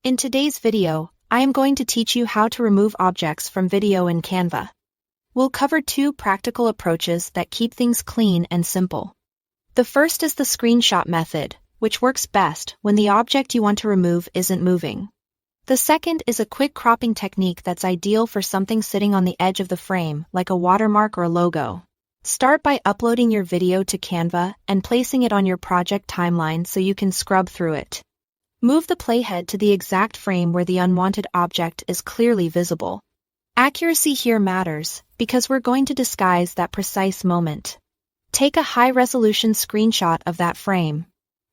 In today's video, I am going to teach you how to remove objects from video in Canva. We'll cover two practical approaches that keep things clean and simple. The first is the screenshot method, which works best when the object you want to remove isn't moving. The second is a quick cropping technique that's ideal for something sitting on the edge of the frame, like a watermark or logo. Start by uploading your video to Canva and placing it on your project timeline so you can scrub through it. Move the playhead to the exact frame where the unwanted object is clearly visible. Accuracy here matters, because we're going to disguise that precise moment. Take a high-resolution screenshot of that frame.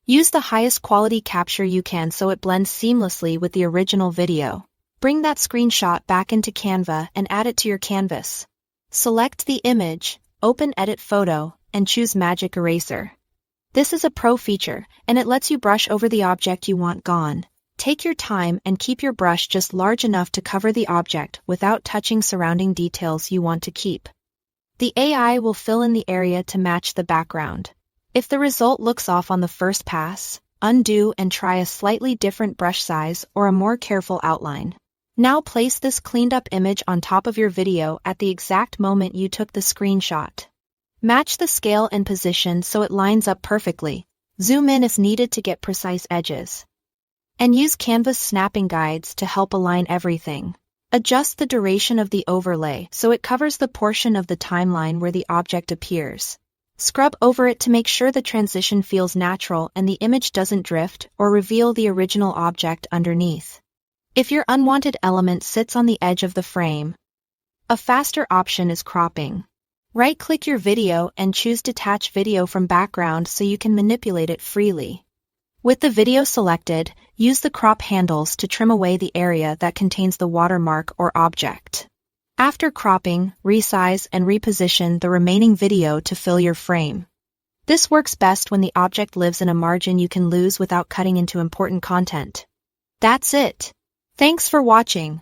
Use the highest quality capture you can so it blends seamlessly with the original video. Bring that screenshot back into Canva and add it to your canvas. Select the image, open Edit Photo, and choose Magic Eraser. This is a pro feature, and it lets you brush over the object you want gone. Take your time and keep your brush just large enough to cover the object without touching surrounding details you want to keep. The AI will fill in the area to match the background. If the result looks off on the first pass, undo and try a slightly different brush size or a more careful outline. Now place this cleaned up image on top of your video at the exact moment you took the screenshot. Match the scale and position so it lines up perfectly. Zoom in if needed to get precise edges. And use Canva's snapping guides to help align everything. Adjust the duration of the overlay so it covers the portion of the timeline where the object appears. Scrub over it to make sure the transition feels natural and the image doesn't drift or reveal the original object underneath. If your unwanted element sits on the edge of the frame, a faster option is cropping. Right-click your video and choose Detach Video from Background so you can manipulate it freely. With the video selected, use the crop handles to trim away the area that contains the watermark or object. After cropping, resize and reposition the remaining video to fill your frame. This works best when the object lives in a margin you can lose without cutting into important content. That's it. Thanks for watching.